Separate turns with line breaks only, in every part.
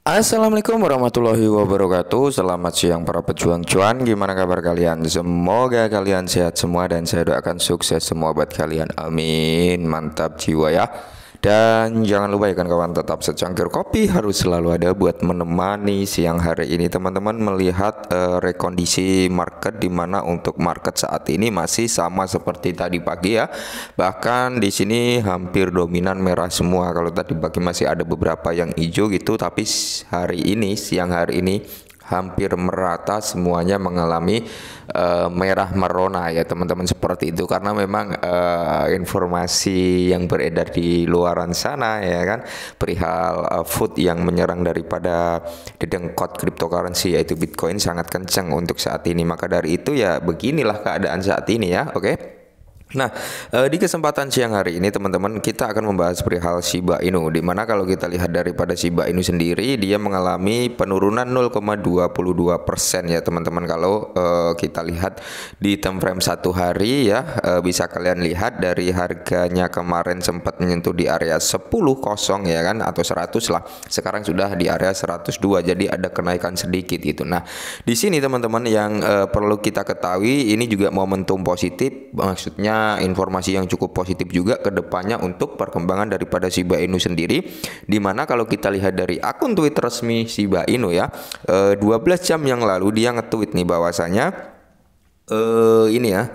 Assalamualaikum warahmatullahi wabarakatuh. Selamat siang para pejuang cuan. Gimana kabar kalian? Semoga kalian sehat semua dan saya doakan sukses semua buat kalian. Amin. Mantap jiwa ya. Dan jangan lupa ya kan kawan, tetap secangkir kopi harus selalu ada buat menemani siang hari ini teman-teman melihat rekondisi market, dimana untuk market saat ini masih sama seperti tadi pagi ya. Bahkan di sini hampir dominan merah semua. Kalau tadi pagi masih ada beberapa yang hijau gitu, tapi hari ini siang hari ini hampir merata semuanya mengalami merah merona ya teman-teman, seperti itu karena memang informasi yang beredar di luaran sana ya kan perihal food yang menyerang daripada dedengkot cryptocurrency yaitu Bitcoin sangat kencang untuk saat ini. Maka dari itu ya beginilah keadaan saat ini ya. Oke. Nah, di kesempatan siang hari ini teman-teman kita akan membahas perihal Shiba Inu, dimana kalau kita lihat daripada Shiba Inu sendiri dia mengalami penurunan 0,22% ya teman-teman. Kalau kita lihat di time frame satu hari ya, bisa kalian lihat dari harganya kemarin sempat menyentuh di area 10.0 ya kan, atau 100 lah. Sekarang sudah di area 102, jadi ada kenaikan sedikit gitu. Nah, di sini teman-teman yang perlu kita ketahui, ini juga momentum positif, maksudnya informasi yang cukup positif juga ke depannya untuk perkembangan daripada Shiba Inu sendiri, dimana kalau kita lihat dari akun Twitter resmi Shiba Inu ya, 12 jam yang lalu dia nge-tweet nih bahwasanya ini ya,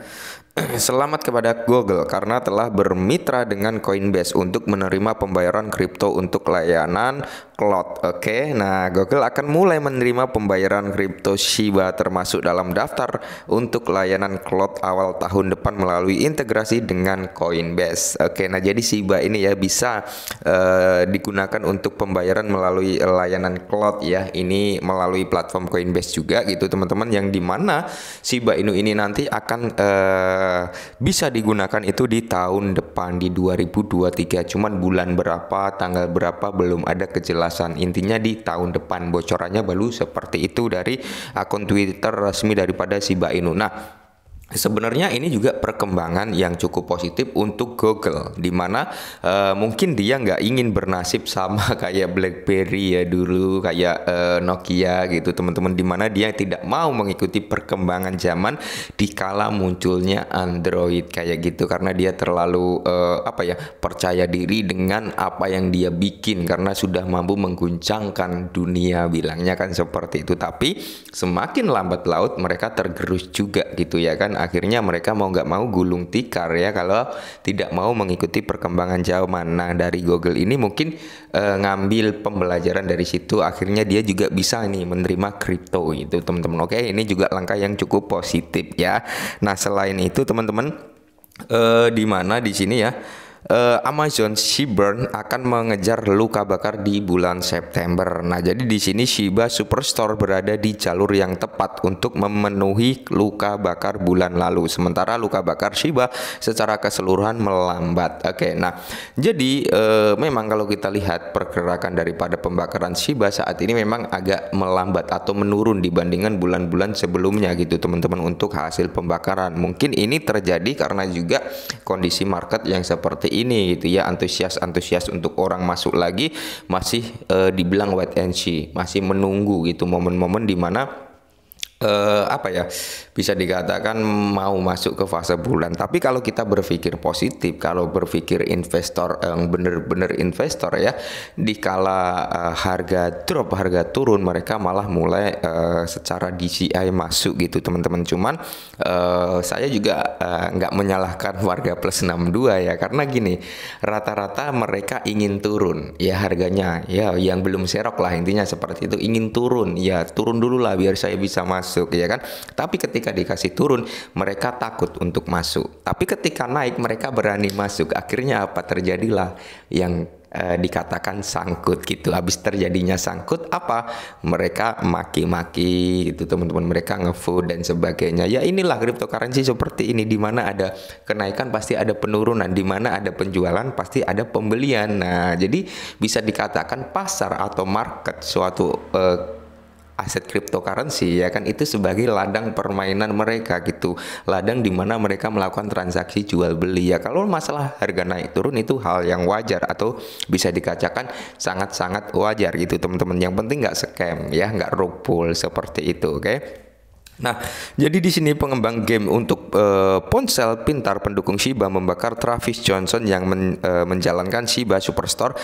selamat kepada Google karena telah bermitra dengan Coinbase untuk menerima pembayaran kripto untuk layanan cloud. Oke, nah Google akan mulai menerima pembayaran kripto Shiba termasuk dalam daftar untuk layanan cloud awal tahun depan melalui integrasi dengan Coinbase. Oke, nah jadi Shiba ini ya bisa digunakan untuk pembayaran melalui layanan cloud ya. Ini melalui platform Coinbase juga gitu teman-teman, yang dimana Shiba Inu ini nanti akan bisa digunakan itu di tahun depan di 2023. Cuman bulan berapa, tanggal berapa belum ada kejelasan. Intinya di tahun depan, bocorannya baru seperti itu dari akun Twitter resmi daripada Shiba Inu. Nah, sebenarnya ini juga perkembangan yang cukup positif untuk Google, dimana mungkin dia nggak ingin bernasib sama kayak BlackBerry ya dulu, kayak Nokia gitu teman-teman, dimana dia tidak mau mengikuti perkembangan zaman di kala munculnya Android kayak gitu, karena dia terlalu percaya diri dengan apa yang dia bikin karena sudah mampu mengguncangkan dunia, bilangnya kan seperti itu. Tapi semakin lambat laut mereka tergerus juga gitu ya kan, akhirnya mereka mau nggak mau gulung tikar ya kalau tidak mau mengikuti perkembangan zaman. Nah, dari Google ini mungkin ngambil pembelajaran dari situ, akhirnya dia juga bisa nih menerima kripto gitu teman-teman. Oke, ini juga langkah yang cukup positif ya. Nah, selain itu teman-teman, di mana di sini ya, Amazon Seaburn akan mengejar luka bakar di bulan September. Nah, jadi di sini Shiba Superstore berada di jalur yang tepat untuk memenuhi luka bakar bulan lalu. Sementara luka bakar Shiba secara keseluruhan melambat. Oke, nah jadi memang kalau kita lihat pergerakan daripada pembakaran Shiba saat ini memang agak melambat atau menurun dibandingkan bulan-bulan sebelumnya gitu teman-teman untuk hasil pembakaran. Mungkin ini terjadi karena juga kondisi market yang seperti ini gitu ya, antusias untuk orang masuk lagi masih dibilang wait and see, masih menunggu gitu momen-momen dimana bisa dikatakan mau masuk ke fase bulan. Tapi kalau kita berpikir positif, kalau berpikir investor yang bener-bener investor ya, dikala harga drop, harga turun, mereka malah mulai secara DCI masuk gitu teman-teman. Cuman saya juga nggak menyalahkan warga plus 62 ya, karena gini, rata-rata mereka ingin turun ya harganya ya, yang belum serok lah intinya seperti itu, ingin turun ya, turun dulu lah biar saya bisa masuk ya kan. Tapi ketika dikasih turun mereka takut untuk masuk, tapi ketika naik mereka berani masuk. Akhirnya apa terjadilah yang dikatakan sangkut gitu. Habis terjadinya sangkut apa, mereka maki-maki gitu teman-teman, mereka ngevote dan sebagainya. Ya inilah cryptocurrency seperti ini, dimana ada kenaikan pasti ada penurunan, dimana ada penjualan pasti ada pembelian. Nah, jadi bisa dikatakan pasar atau market suatu aset cryptocurrency ya kan, itu sebagai ladang permainan mereka gitu, ladang di mana mereka melakukan transaksi jual beli ya. Kalau masalah harga naik turun itu hal yang wajar atau bisa dikatakan sangat-sangat wajar gitu teman-teman. Yang penting nggak scam ya, nggak rug pull seperti itu, oke? Nah, jadi di sini pengembang game untuk ponsel pintar pendukung Shiba membakar Travis Johnson yang menjalankan Shiba Superstore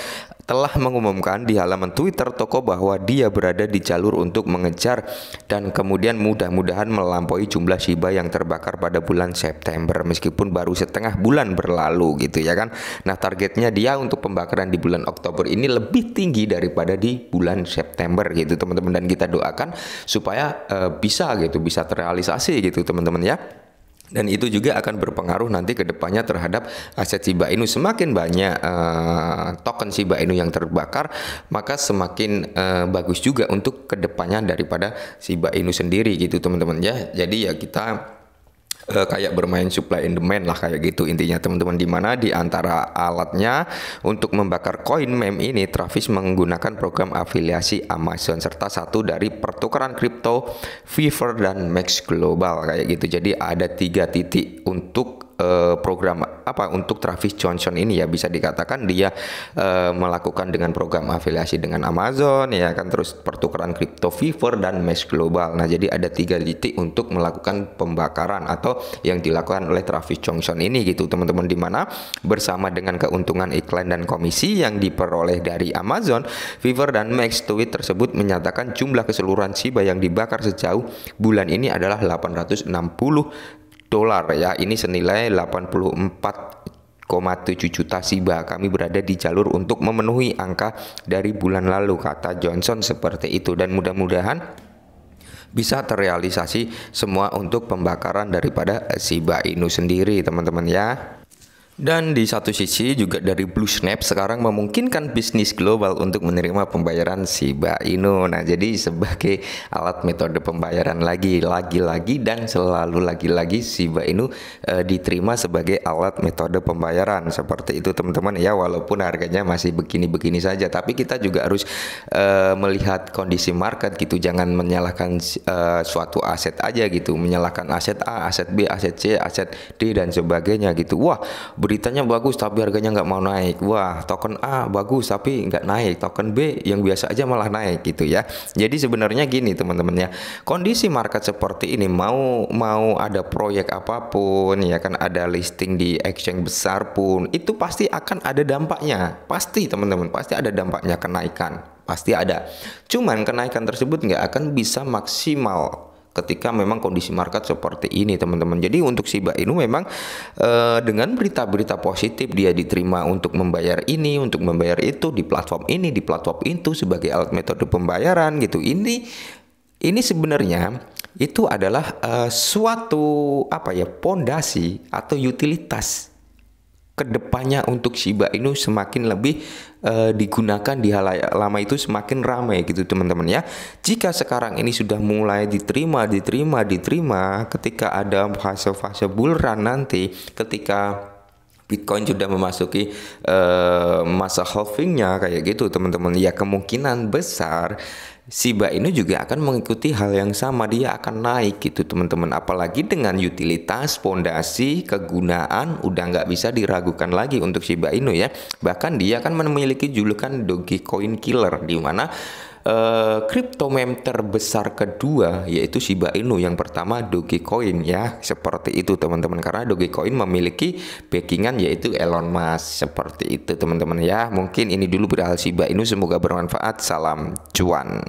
telah mengumumkan di halaman Twitter toko bahwa dia berada di jalur untuk mengejar dan kemudian mudah-mudahan melampaui jumlah Shiba yang terbakar pada bulan September meskipun baru setengah bulan berlalu gitu ya kan. Nah, targetnya dia untuk pembakaran di bulan Oktober ini lebih tinggi daripada di bulan September gitu teman-teman, dan kita doakan supaya bisa terrealisasi gitu teman-teman ya. Dan itu juga akan berpengaruh nanti ke depannya terhadap aset Shiba Inu. Semakin banyak token Shiba Inu yang terbakar, maka semakin bagus juga untuk kedepannya daripada Shiba Inu sendiri gitu teman-teman ya. Jadi ya kita kayak bermain supply and demand lah kayak gitu intinya teman-teman, di mana di antara alatnya untuk membakar koin meme ini Travis menggunakan program afiliasi Amazon serta satu dari pertukaran kripto Fiverr dan Max Global kayak gitu. Jadi ada 3 titik untuk program untuk Travis Johnson ini ya, bisa dikatakan dia melakukan dengan program afiliasi dengan Amazon ya kan, terus pertukaran kripto Fiverr dan Max Global. Nah, jadi ada 3 titik untuk melakukan pembakaran atau yang dilakukan oleh Travis Johnson ini gitu teman-teman, di mana bersama dengan keuntungan iklan dan komisi yang diperoleh dari Amazon, Fiverr dan Max, tweet tersebut menyatakan jumlah keseluruhan Shiba yang dibakar sejauh bulan ini adalah $860 ya. Ini senilai 84,7 juta Shiba. Kami berada di jalur untuk memenuhi angka dari bulan lalu, kata Johnson seperti itu, dan mudah-mudahan bisa terrealisasi semua untuk pembakaran daripada Shiba Inu sendiri teman-teman ya. Dan di satu sisi juga dari BlueSnap sekarang memungkinkan bisnis global untuk menerima pembayaran Shiba Inu. Nah, jadi sebagai alat metode pembayaran lagi dan selalu lagi Shiba Inu diterima sebagai alat metode pembayaran seperti itu teman-teman ya. Walaupun harganya masih begini-begini saja, tapi kita juga harus melihat kondisi market gitu. Jangan menyalahkan suatu aset aja gitu, menyalahkan aset A, aset B, aset C, aset D dan sebagainya gitu. Wah, beritanya bagus tapi harganya nggak mau naik. Wah, token A bagus tapi nggak naik, token B yang biasa aja malah naik gitu ya. Jadi sebenarnya gini teman-teman ya, kondisi market seperti ini mau ada proyek apapun ya kan, ada listing di exchange besar pun itu pasti akan ada dampaknya, pasti teman-teman, pasti ada dampaknya, kenaikan pasti ada. Cuman kenaikan tersebut nggak akan bisa maksimal ketika memang kondisi market seperti ini teman-teman. Jadi untuk Shiba Inu memang dengan berita-berita positif dia diterima untuk membayar ini, untuk membayar itu di platform ini, di platform itu sebagai alat metode pembayaran gitu. Ini sebenarnya itu adalah suatu pondasi atau utilitas kedepannya untuk Shiba Inu semakin lebih digunakan di halayak lama itu semakin ramai gitu teman-teman ya. Jika sekarang ini sudah mulai diterima, ketika ada fase-fase bull run nanti, ketika Bitcoin sudah memasuki masa halvingnya kayak gitu teman-teman ya, kemungkinan besar Shiba Inu juga akan mengikuti hal yang sama, dia akan naik gitu teman-teman. Apalagi dengan utilitas, pondasi, kegunaan udah nggak bisa diragukan lagi untuk Shiba Inu ya. Bahkan dia akan memiliki julukan Dogecoin Killer, di mana kripto meme terbesar kedua yaitu Shiba Inu, yang pertama Dogecoin ya, seperti itu teman-teman, karena Dogecoin memiliki backingan yaitu Elon Musk, seperti itu teman-teman ya. Mungkin ini dulu perihal Shiba Inu, semoga bermanfaat, salam cuan.